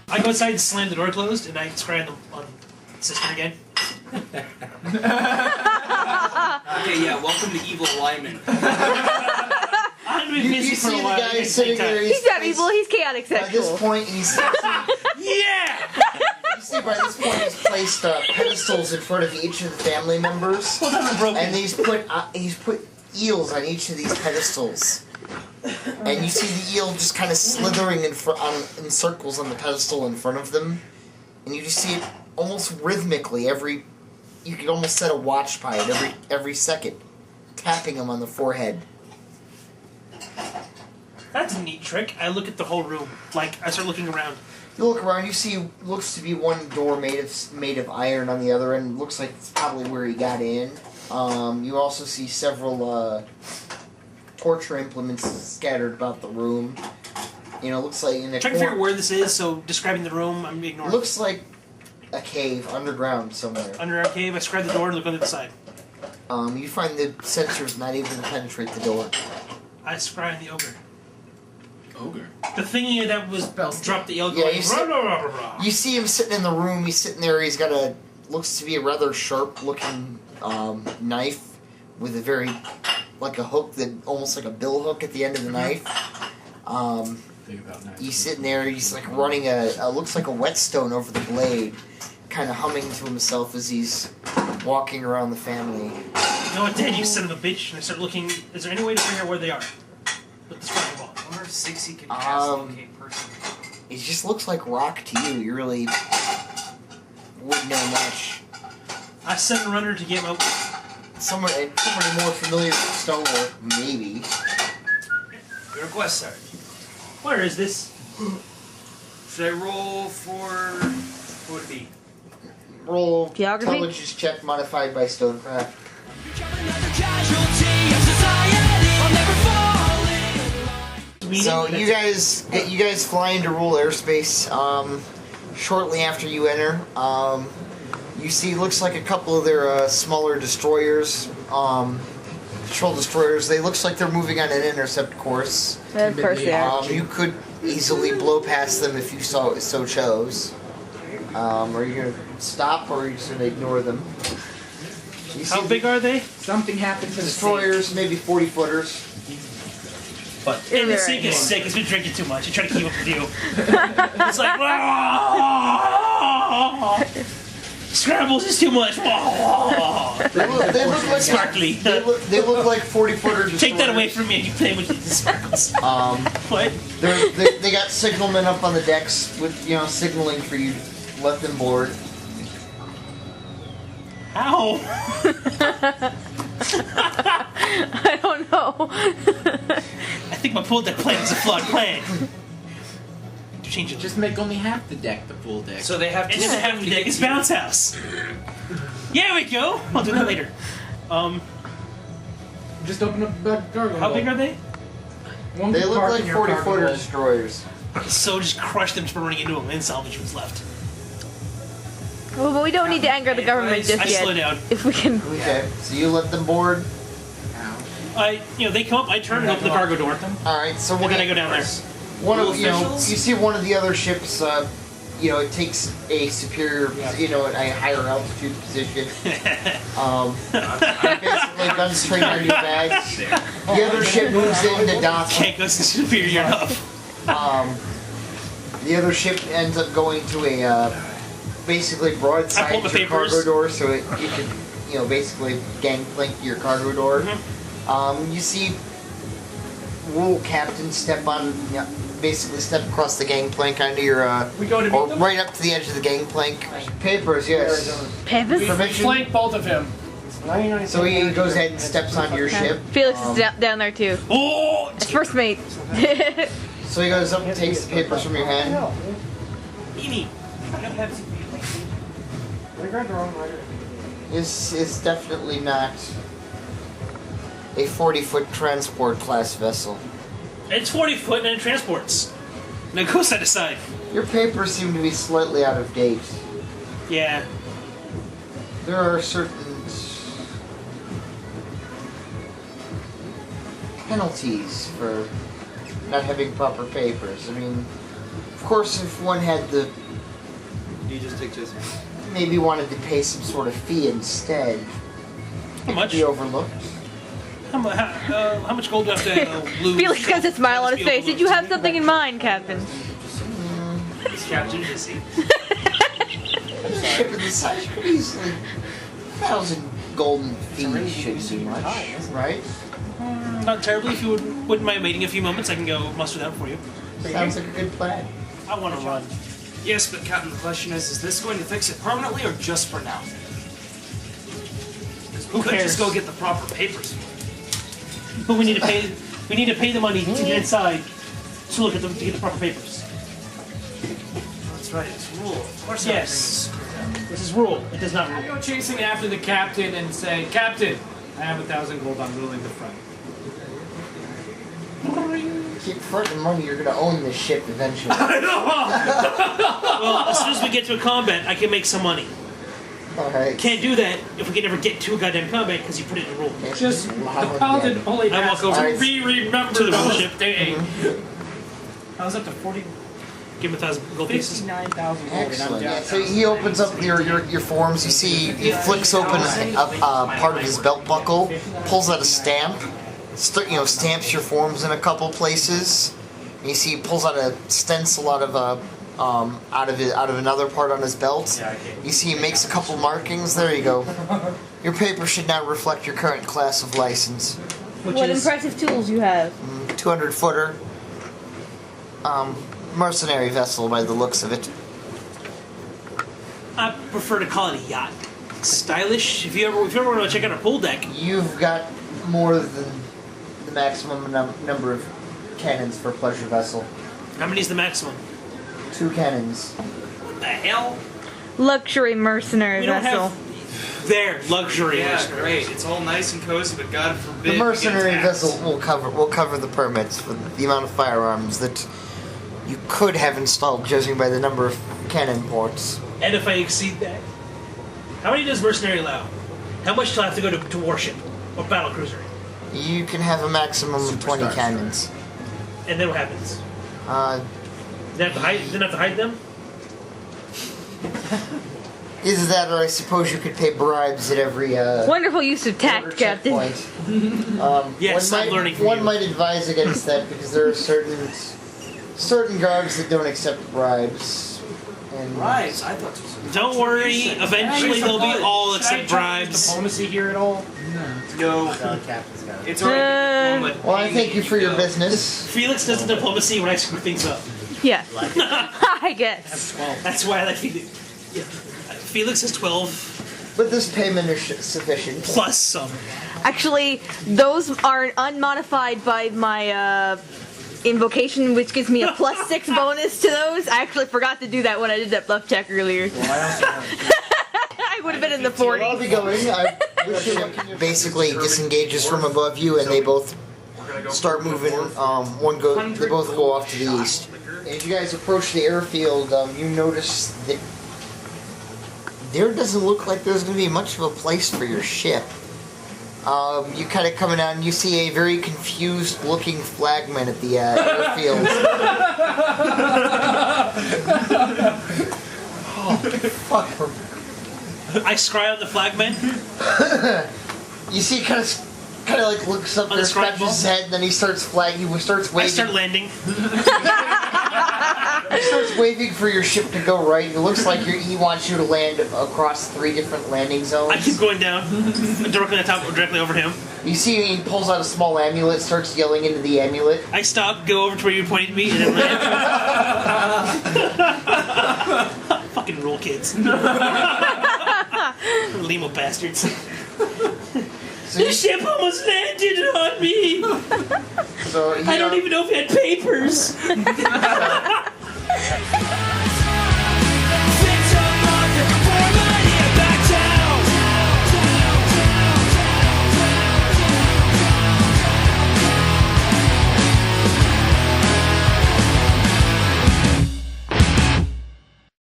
I go outside and slam the door closed, and I scry on the system again. Okay, yeah, welcome to Evil Lyman. I'm going to be busy for a while. You see the guy sitting there. He's not evil, he's chaotic By sexual. this point, he's... Yeah! You see, by this point, he's placed pedestals in front of each of the family members. Hold on, I'm broken. And he's put eels on each of these pedestals. And you see the eel just kind of slithering in circles on the pedestal in front of them. And you just see it almost rhythmically you could almost set a watch by it every second, tapping him on the forehead. That's a neat trick. I look at the whole room. Like, I start looking around. You look around, you see looks to be one door made of iron on the other end. Looks like it's probably where he got in. You also see several torture implements scattered about the room. You know, looks like in a Trying to figure out where this is, so describing the room, I'm ignoring. Looks like a cave underground somewhere. Under our cave, I scrub the door and look on the other side. You find the sensors not able to penetrate the door. I scry on the ogre. Ogre? The thingy that was dropped the eel Yeah, going, you see, rah, rah, rah, rah, rah. you see him sitting in the room. He's sitting there. He's got looks to be a rather sharp-looking knife with a very, like a hook that almost like a bill hook at the end of the knife. He's sitting there. He's like running looks like a whetstone over the blade, kind of humming to himself as he's walking around the family. You know what, Dan, you son of a bitch. And I start looking. Is there any way to figure out where they are? With the sparkle ball. I wonder if 60 can cast locate person. It just looks like rock to you. You really wouldn't know much. I sent a runner to get him out. Somebody more familiar with stonework, maybe. Your request, sir. Where is this? Should I roll for... what would it be? Roll Geography? intelligence check modified by stonecraft. So you guys fly into rural airspace. Shortly after you enter, you see looks like a couple of their smaller destroyers, patrol destroyers. They looks like they're moving on an intercept course. Of course they are. You could easily blow past them if you so chose. Are you gonna stop or are you just gonna ignore them? How big are they? Something happened to the Destroyers, maybe 40-footers. But in the sink is sick. He's been drinking too much. He's trying to keep up with you. It's like, Scrambles is too much. They look like Sparkly. They look like 40-footers. Take that away from me. You play with these sparkles. What? They got signalmen up on the decks with signaling for you to let them board. How? I don't know. I think my pool deck plan is a flawed plan. Change it. Just make only half the deck the full deck. So they have to... It doesn't have to deck. It's bounce house. Yeah, we go. I'll do that later. Just open up the cargo. How big are they? They look like 40-footer destroyers. So just crush them for running into them and salvage what's left. Well, but we don't need to anger the government just I yet. slow down. If we can. Okay, so you let them board. They come up. I turn and open the cargo door. All right, so And then I go down there. you see one of the other ships. It takes a superior, a higher altitude position. Basically, guns trained on your bags. The other ship moves into dock. Can't go superior enough. The other ship ends up going to a basically broadside to your cargo door, so you can, basically gangplank your cargo door. Mm-hmm. You see rule captain step across the gangplank onto your We go to meet them? right up to the edge of the gangplank. Papers, yes. Papers? Permission. Flank both of him. So he goes ahead and steps onto your ship. Felix is down there too. Oh! It's first mate. So he goes up and takes the papers from your hand. Amy. This is definitely not a 40-foot transport class vessel. It's 40 foot and it transports. Now go side to side. Your papers seem to be slightly out of date. Yeah. there are certain penalties for not having proper papers. I mean, of course, if one had the You just take this. maybe wanted to pay some sort of fee instead, How much? be overlooked. How much gold do I have to lose? Felix has a smile on his face. Did you have something in mind, Captain? This captain is see. Ship of the size could easily 1,000 golden fees shouldn't be much, right? Not terribly. If you wouldn't mind waiting a few moments, I can go muster that for you. Sounds like a good plan. I want to run. Yes, but Captain, the question is this going to fix it permanently or just for now? Who Could cares? just go get the proper papers. But we need to pay. We need to pay the money to get inside to look at them to get the proper papers. That's right, it's rule. Of course Yes. This is rule. It does not I rule. go chasing after the captain and say, Captain, I have 1,000 gold. I'm willing to front. Keep fronting money, you're gonna own this ship eventually. Well, as soon as we get to a combat, I can make some money. Alright. Can't do that if we can never get to a goddamn combat because you put it in the rule. Just, the Wow, paladin again. only I has walk over to be remembered to the on roll this ship. day. I was up to 40. Give him 1,000 gold pieces. 59,000 gold. And I'm Excellent. down. Yeah, so he opens up your forms. You see, he flicks open a part of his belt buckle, pulls out a stamp, stamps your forms in a couple places. And you see, he pulls out a stencil out of another part on his belt. You see, he makes a couple markings. There you go. Your paper should now reflect your current class of license. Which What is impressive tools you have. 200-footer. Mercenary vessel by the looks of it. I prefer to call it a yacht. Stylish. If you ever want to check out our pool deck, You've got more than the maximum number of cannons for pleasure vessel. how many is the maximum? 2 cannons. What the hell? Luxury mercenary We don't vessel. have their luxury. Yeah, mercenary. great. It's all nice and cozy, but God forbid. The mercenary we get attacked. vessel will cover the permits for the amount of firearms that you could have installed, judging by the number of cannon ports. And if I exceed that, how many does mercenary allow? How much do I have to go to warship or battle cruiser? You can have a maximum of 20 cannons. And then what happens? Then have to hide them? Either that, or I suppose you could pay bribes at every Wonderful use of tact, border Captain. checkpoint. Yes, I'm learning from One you. might advise against that because there are certain guards that don't accept bribes. And Right, I thought this was Don't worry. Eventually they'll be all accept bribes. Diplomacy here at all? No, Captain's got it. it's already diploma. Well, I thank you for your business. Felix does the diplomacy when I screw things up. Yeah. I guess. That's why I like Felix. Yeah. Felix is 12 But this payment is sufficient. plus some. Actually, those are unmodified by my invocation, which gives me a +6 bonus to those. I actually forgot to do that when I did that bluff check earlier. I would have been in the I'll 40s. be going. I wish you basically disengages from above you, and they both start moving. They both go off to the east. As you guys approach the airfield, you notice that there doesn't look like there's going to be much of a place for your ship. You kind of coming out and you see a very confused looking flagman at the airfield. Oh, fuck. I scry on the flagman. You see, kind of like looks up there, scratches his head, and then he starts waving. I start landing. He starts waving for your ship to go right. It looks like he wants you to land across 3 different landing zones. I keep going down. Directly on top, directly over him. You see, he pulls out a small amulet, starts yelling into the amulet. I stop, go over to where you pointed me, and then land. Fucking rule kids. Limo bastards. So The ship almost landed on me! So I don't even know if it had papers!